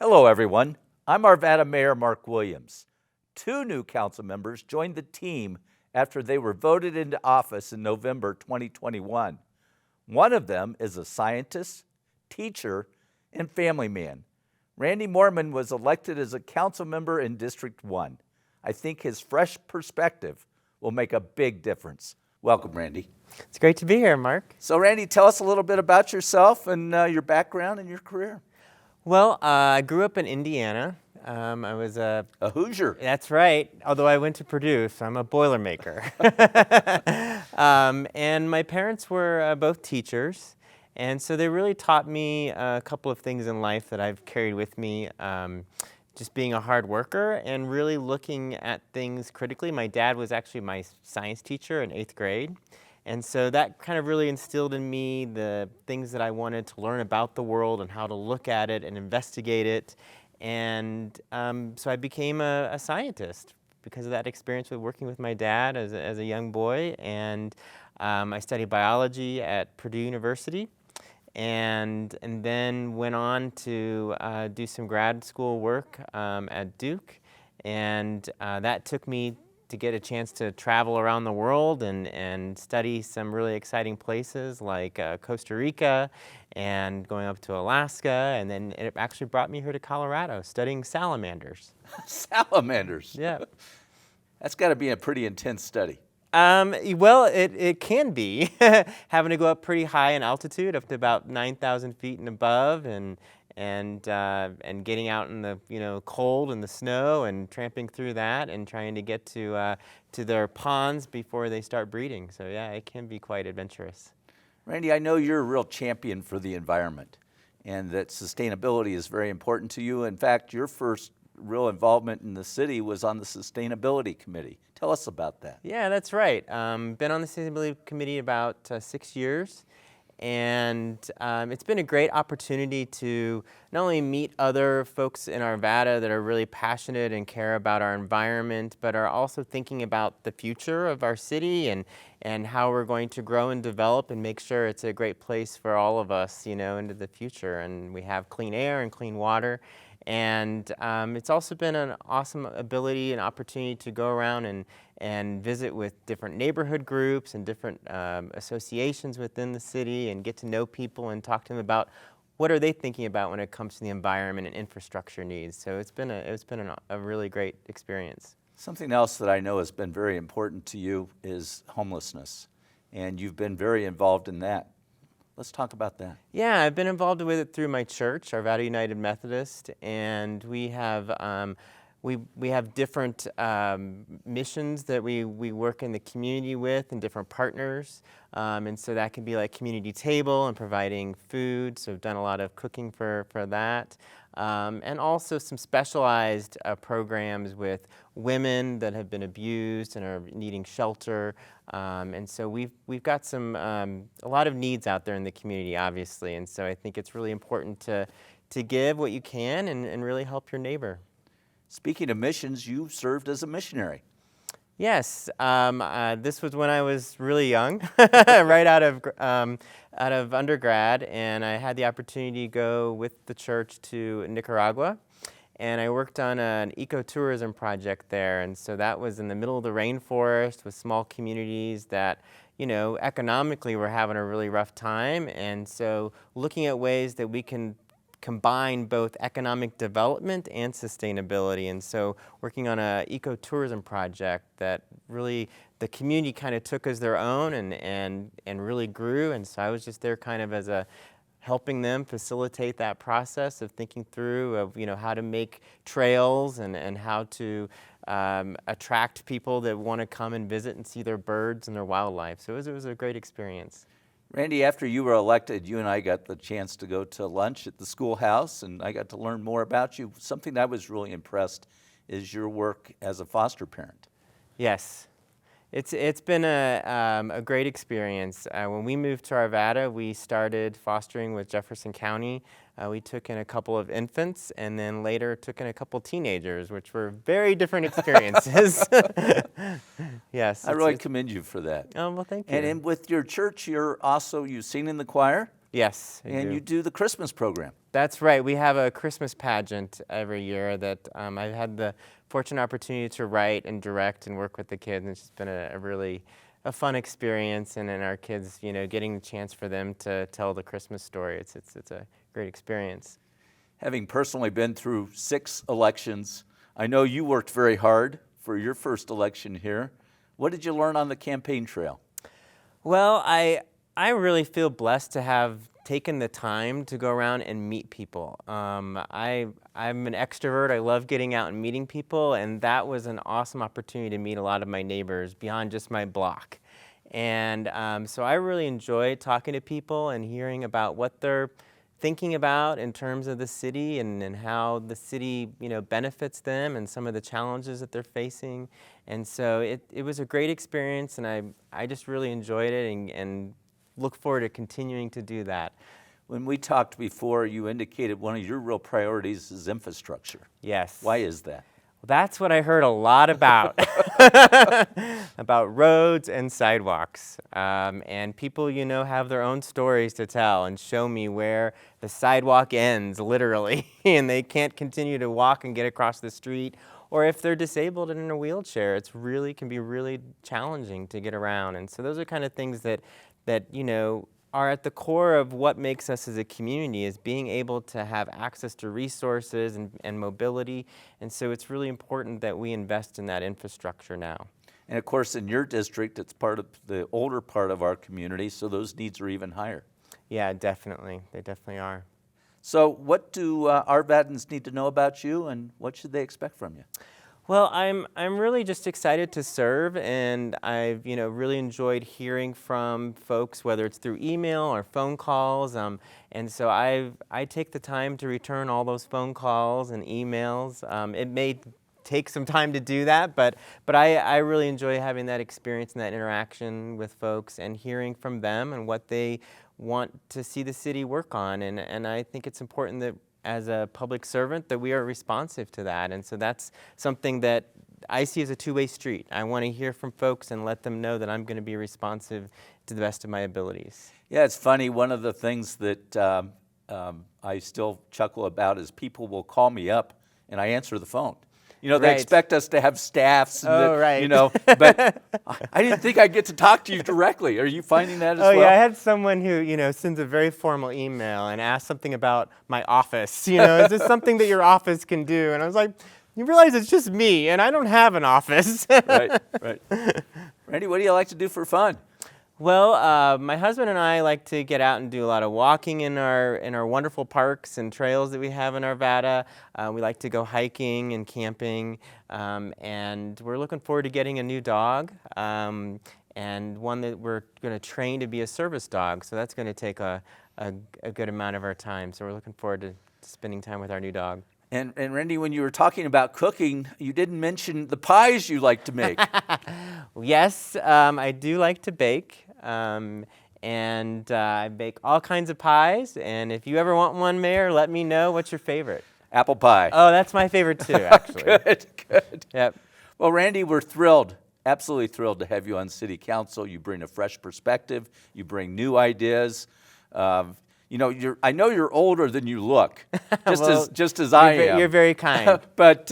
Hello, everyone. I'm Arvada Mayor Marc Williams. Two new council members joined the team after they were voted into office in November 2021. One of them is a scientist, teacher, and family man. Randy Moorman was elected as a council member in District 1. I think his fresh perspective will make a big difference. Welcome, Randy. It's great to be here, Mark. So, Randy, tell us a little bit about yourself and your background and your career. Well, I grew up in Indiana. I was A Hoosier. That's right, although I went to Purdue, so I'm a Boilermaker. And my parents were both teachers, and so they really taught me a couple of things in life that I've carried with me. Just being a hard worker and really looking at things critically. My dad was actually my science teacher in 8th grade. And so that kind of really instilled in me the things that I wanted to learn about the world and how to look at it and investigate it. And so I became a scientist because of that experience with working with my dad as a young boy. And I studied biology at Purdue University and then went on to do some grad school work at Duke. And that took me to get a chance to travel around the world and study some really exciting places like Costa Rica and going up to Alaska, and then it actually brought me here to Colorado studying salamanders. Salamanders? Yeah. That's got to be a pretty intense study. Well, it can be, having to go up pretty high in altitude, up to about 9,000 feet and above, and getting out in the cold and the snow and tramping through that and trying to get to their ponds before they start breeding. So yeah, it can be quite adventurous. Randy, I know you're a real champion for the environment and that sustainability is very important to you. In fact, your first real involvement in the city was on the Sustainability Committee. Tell us about that. Yeah, that's right. Been on the Sustainability Committee about 6 years. And it's been a great opportunity to not only meet other folks in Arvada that are really passionate and care about our environment, but are also thinking about the future of our city and how we're going to grow and develop and make sure it's a great place for all of us, into the future. And we have clean air and clean water. And it's also been an awesome ability and opportunity to go around and visit with different neighborhood groups and different associations within the city and get to know people and talk to them about what are they thinking about when it comes to the environment and infrastructure needs. So it's been a really great experience. Something else that I know has been very important to you is homelessness, and you've been very involved in that. Let's talk about that. Yeah, I've been involved with it through my church, Arvada United Methodist, and we have different missions that we work in the community with and different partners. And so that can be like community table and providing food. So I've done a lot of cooking for that. And also some specialized programs with women that have been abused and are needing shelter. And so we've got a lot of needs out there in the community, obviously. And so I think it's really important to give what you can and really help your neighbor. Speaking of missions, you served as a missionary. Yes, this was when I was really young, right out of undergrad, and I had the opportunity to go with the church to Nicaragua, and I worked on an ecotourism project there, and so that was in the middle of the rainforest with small communities that, economically were having a really rough time, and so looking at ways that we can combine both economic development and sustainability. And so working on an ecotourism project that really the community kind of took as their own and really grew. And so I was just there kind of as helping them facilitate that process of thinking through of, how to make trails and how to attract people that want to come and visit and see their birds and their wildlife. So it was a great experience. Randy, after you were elected, you and I got the chance to go to lunch at the schoolhouse, and I got to learn more about you. Something that I was really impressed is your work as a foster parent. Yes. It's been a great experience. When we moved to Arvada, we started fostering with Jefferson County. We took in a couple of infants and then later took in a couple teenagers, which were very different experiences. Yes. I really commend you for that. Oh, well, thank you. And with your church, you sing in the choir? Yes, I And do. you do the Christmas program. That's right. We have a Christmas pageant every year that I've had the fortunate opportunity to write and direct and work with the kids. And it's just been a really fun experience, and then our kids, getting the chance for them to tell the Christmas story. It's a great experience. Having personally been through 6 elections, I know you worked very hard for your first election here. What did you learn on the campaign trail? Well, I really feel blessed to have taken the time to go around and meet people. I'm an extrovert. I love getting out and meeting people, and that was an awesome opportunity to meet a lot of my neighbors beyond just my block. And so I really enjoy talking to people and hearing about what they're thinking about in terms of the city and how the city benefits them and some of the challenges that they're facing. And so it was a great experience, and I just really enjoyed it and look forward to continuing to do that. When we talked before, you indicated one of your real priorities is infrastructure. Yes. Why is that? That's what I heard a lot about, about roads and sidewalks. And people, have their own stories to tell and show me where the sidewalk ends, literally, and they can't continue to walk and get across the street. Or if they're disabled and in a wheelchair, can be really challenging to get around. And so those are kind of things that are at the core of what makes us as a community, is being able to have access to resources and mobility. And so it's really important that we invest in that infrastructure now. And of course, in your district, it's part of the older part of our community, so those needs are even higher. Yeah, definitely. They definitely are. So what do Arvadans need to know about you, and what should they expect from you? Well, I'm really just excited to serve, and I've really enjoyed hearing from folks, whether it's through email or phone calls, and so I take the time to return all those phone calls and emails. It may take some time to do that, but I really enjoy having that experience and that interaction with folks and hearing from them and what they want to see the city work on, and I think it's important that as a public servant that we are responsive to that. And so that's something that I see as a two-way street. I want to hear from folks and let them know that I'm going to be responsive to the best of my abilities. Yeah, it's funny. One of the things that I still chuckle about is people will call me up and I answer the phone. They Right. expect us to have staffs, and right. but I didn't think I'd get to talk to you directly. Are you finding that as well? Oh yeah, I had someone who sends a very formal email and asks something about my office. Is this something that your office can do? And I was like, you realize it's just me, and I don't have an office. Right. Randy, what do you like to do for fun? Well, my husband and I like to get out and do a lot of walking in our wonderful parks and trails that we have in Arvada. We like to go hiking and camping, and we're looking forward to getting a new dog, and one that we're going to train to be a service dog. So that's going to take a good amount of our time. So we're looking forward to spending time with our new dog. And Randy, when you were talking about cooking, you didn't mention the pies you like to make. Yes, I do like to bake. And I bake all kinds of pies, and if you ever want one, Mayor, let me know. What's your favorite? Apple pie. Oh, that's my favorite too, actually. Good. Yep. Well, Randy, we're thrilled, absolutely thrilled to have you on City Council. You bring a fresh perspective. You bring new ideas. I know you're older than you look, just as I am. You're very kind. But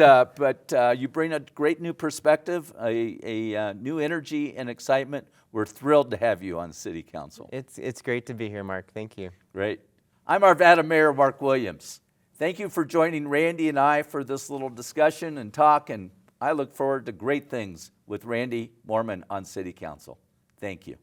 you bring a great new perspective, a new energy and excitement. We're thrilled to have you on City Council. It's great to be here, Mark. Thank you. Great. I'm Arvada Mayor Marc Williams. Thank you for joining Randy and I for this little discussion and talk, and I look forward to great things with Randy Moorman on City Council. Thank you.